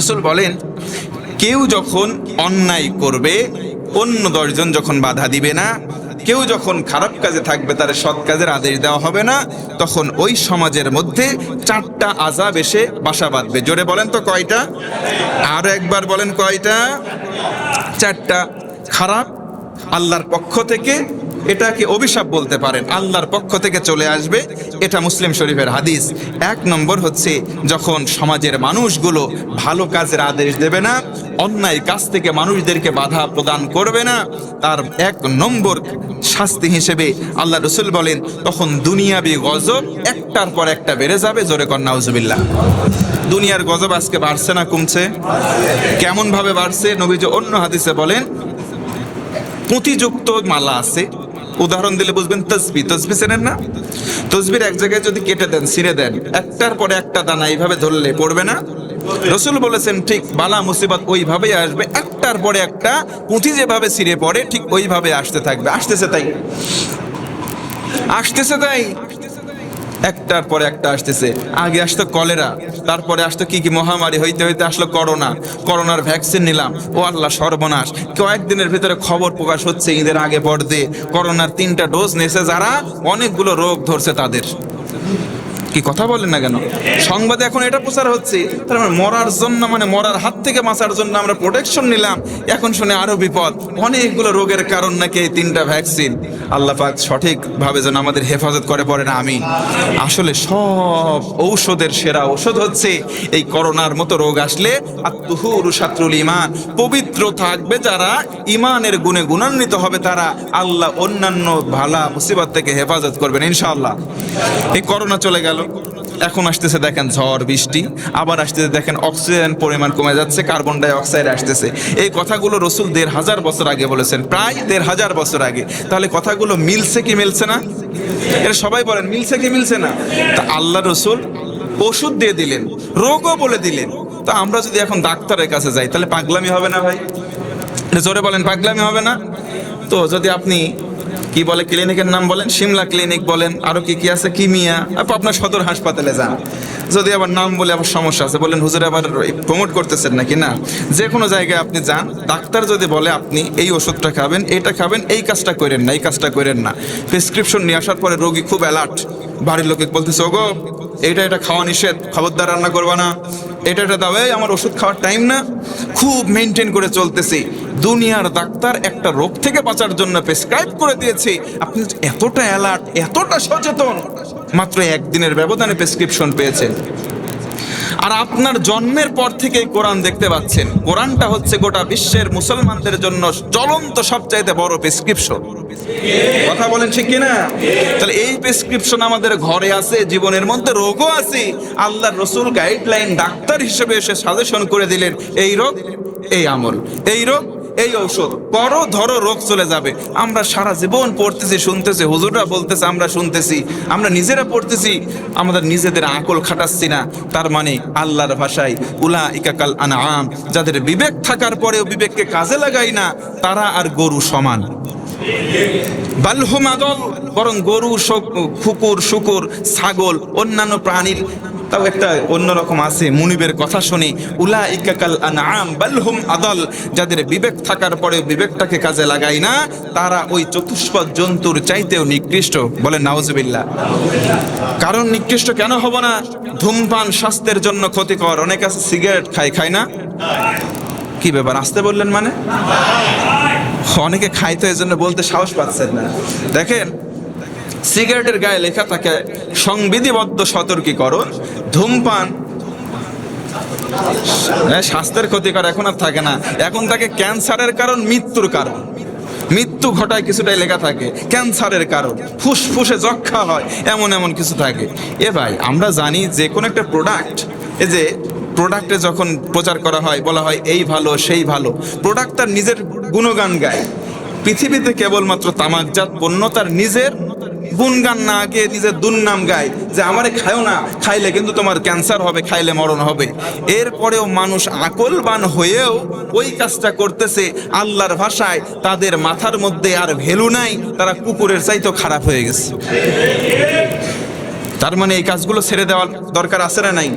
রাসূল বলেন, কেউ যখন অন্যায় করবে অন্য 10 জন যখন বাধা দিবে না, কেউ যখন খারাপ কাজে থাকবে তার সৎ কাজের আদেশ দেওয়া হবে না, তখন ওই সমাজের মধ্যে 4টা আযাব এসে বাসা বাঁধবে। জোরে বলেন তো কয়টা? আরো একবার বলেন কয়টা? 4টা। খারাপ আল্লাহর পক্ষ থেকে, এটাকে অভিশাপ বলতে পারেন, আল্লাহর পক্ষ থেকে চলে আসবে। এটা মুসলিম শরীফের হাদিস। 1 নম্বর হচ্ছে যখন সমাজের মানুষগুলো ভালো কাজের আদেশ দেবে না, অন্যায় কাজ থেকে মানুষদেরকে বাধা প্রদান করবে না, তার 1 নম্বর শাস্তি হিসেবে আল্লাহ রাসূল বলেন তখন দুনিয়াবি গজব একটার পর একটা বেড়ে যাবে। জোরে কর নাউজুবিল্লাহ। দুনিয়ার গজব আজকে বাড়ছে না কমছে? কেমন ভাবে বাড়ছে? নবীজি অন্য হাদিসে বলেন, পুঁতিযুক্ত মালা আছে, উদাহরণ দিলে বুঝবেন, তসবিহ। তসবিহ চেনেন না? তসবির এক জায়গায় যদি কেটে দেন, ছিঁড়ে দেন, একটার পরে একটা দানা এইভাবে ধরলে পড়বে না? রাসূল বলেছেন ঠিক বালা মুসিবত ওইভাবেই আসবে, একটার পরে একটা পুঁথি যেভাবে ছিঁড়ে পড়ে ঠিক ওইভাবে আসতে থাকবে। আসতেছে তাই, আসতেছে তাই, একটার পরে একটা আসতেছে। আগে আসতো কলেরা, তারপরে আসতো কি কি মহামারী, হইতে হইতে আসলো করোনা, করোনার ভ্যাকসিন নিলাম, ও আল্লাহ সর্বনাশ। কয়েকদিনের ভিতরে খবর প্রকাশ হচ্ছে ঈদের আগে পর্দে করোনার 3টা ডোজ নিয়েছে যারা, অনেকগুলো রোগ ধরছে তাদের। কি কথা বলেন না কেন? সংবাদে এখন এটা প্রচার হচ্ছে, তার মানে মরার জন্য, মানে মরার হাত থেকে বাঁচার জন্য আমরা প্রোটেকশন নিলাম, এখন শুনে আরো বিপদ, অনেকগুলো রোগের কারণ নাকি এই 3টা ভ্যাকসিন। আল্লাহ পাক সঠিকভাবে যেন আমাদের হেফাজত করে, পড়ে না আমিন। আসলে সব ঔষধের সেরা ঔষধ হচ্ছে এই করোনার মতো রোগ আসলে আত-তুহুরু শাত্রুল ঈমান, পবিত্র থাকবে যারা, ঈমানের গুণে গুণান্বিত হবে তারা, আল্লাহ অন্যান্য ভালা মুসিবত থেকে হেফাজত করবেন ইনশাআল্লাহ। এই করোনা চলে গেল, এখন আসতেছে দেখেন ঝড় বৃষ্টি, আবার আসতেছে দেখেন অক্সিজেন পরিমাণ কমে যাচ্ছে, কার্বন ডাই অক্সাইড আসতেছে। এই কথাগুলো রাসূল 1500 বছর আগে বলেছেন, প্রায় 1500 বছর আগে। তাহলে কথাগুলো মিলছে কি মিলছে না? এটা সবাই বলেন, মিলছে কি মিলছে না? তা আল্লাহ রাসূল ওষুধ দিয়ে দিলেন, রোগও বলে দিলেন। তো আমরা যদি এখন ডাক্তারের কাছে যাই তাহলে পাগলামি হবে না ভাই? জোরে বলেন, পাগলামি হবে না? তো যদি আপনি কি বলে ক্লিনিকের নাম বলেন, সিমলা ক্লিনিক বলেন, আরো কি কি আছে, কিমিয়া, আপনার সদর হাসপাতালে যান। যদি আবার নাম বলে আবার সমস্যা আছে, বলেন হুজুর আবার প্রমোট করতেছেন নাকি? না, যে কোনো জায়গায় আপনি যান, ডাক্তার যদি বলে আপনি এই ওষুধটা খাবেন, এইটা খাবেন, এই কাজটা করেন না, এই কাজটা করেন না, প্রেসক্রিপশন নিয়ে আসার পরে রোগী খুব অ্যালার্ট, বাড়ির লোকে বলতেছে ওগো এটা খাওয়া নিষেধ, খবরদার রান্না করবা না, এটা দাও, এই আমার ওষুধ খাওয়ার টাইম না, খুব মেনটেন করে চলতেছি। দুনিয়ার ডাক্তার একটা রোগ থেকে বাঁচার জন্য প্রেসক্রাইব করে দিয়েছে, আপনি এতটা অ্যালার্ট, এতটা সচেতন, মাত্র 1 দিনের ব্যবধানে প্রেসক্রিপশন পেয়েছেন। আর আপনার জন্মের পর থেকেই কোরআন দেখতে পাচ্ছেন, কোরআনটা হচ্ছে গোটা বিশ্বের মুসলমানদের জন্য জ্বলন্ত সবচাইতে বড় প্রেসক্রিপশন। কথা বলেন ঠিক কিনা? তাহলে এই প্রেসক্রিপশন আমাদের ঘরে আছে, জীবনের মধ্যে রোগও আছে, আল্লাহর রাসূল গাইডলাইন ডাক্তার হিসেবে এসে সাজেশন করে দিলেন, এই রোগ এই আমল, এই রোগ এই ঔষধ করো, ধরো রোগ চলে যাবে। আমরা সারা জীবন পড়তেছি, শুনতেছি, হুজুররা বলতেছে, আমরা শুনতেছি, আমরা নিজেরা পড়তেছি, আমাদের নিজেদের আকল খাটাচ্ছি না। তার মানে আল্লাহর ভাষায় উলাইকা কাল আনআম, যাদের বিবেক থাকার পরেও বিবেককে কাজে লাগাই না, তারা আর গরু সমান। বালহুম আদল, বরং গরু, কুকুর, শুকুর, ছাগল, অন্যান্য প্রাণীর তাও একটা অন্যরকম আছে। মুনিবের কথা শুনি, উলাইকা কাল আনআম বালহুম আদল, যাদের বিবেক থাকার পরে বিবেকটাকে কাজে লাগাই না, তারা ওই চতুষ্পদ জন্তুর চাইতেও নিকৃষ্ট। বলেন নাউজুবিল্লাহ। কারণ নিকৃষ্ট কেন হব না? ধূমপান স্বাস্থ্যের জন্য ক্ষতিকর। অনেক আছে সিগারেট খায় না? কি ব্যাপার, আসতে বললেন মানে? অনেকে খায় তো, এই জন্য বলতে সাহস পাচ্ছেন না। দেখেন সিগারেটের গায়ে লেখা থাকে সংবিধিবদ্ধ সতর্কীকরণ, ধূমপান স্বাস্থ্যের ক্ষতিকর। এখন আর থাকে না, এখন থাকে ক্যান্সারের কারণ, মৃত্যুর কারণ, মৃত্যু ঘটায় কিছুটাই লেখা থাকে, ক্যান্সারের কারণ, ফুসফুসে যক্ষা হয়, এমন এমন কিছু থাকে। এ ভাই, আমরা জানি যে কোনো একটা প্রোডাক্ট, এই যে প্রোডাক্টে যখন প্রচার করা হয়, বলা হয় এই ভালো সেই ভালো, প্রোডাক্ট তার নিজের গুণগান গায়। পৃথিবীতে কেবলমাত্র তামাকজাত পণ্য তার নিজের গুণগান না গিয়ে নিজের দুর্নাম গায়, যে আমারে খায়ও না, খাইলে কিন্তু তোমার ক্যান্সার হবে, খাইলে মরণ হবে। এরপরেও মানুষ আকলবান হয়েও ওই কাজটা করতেছে। আল্লাহর ভাষায় তাদের মাথার মধ্যে আর ভ্যালু নাই, তারা কুকুরের চাইতেও খারাপ হয়ে গেছে। তার মানে এই কাজগুলো ছেড়ে দেওয়ার দরকার আছে না নাই?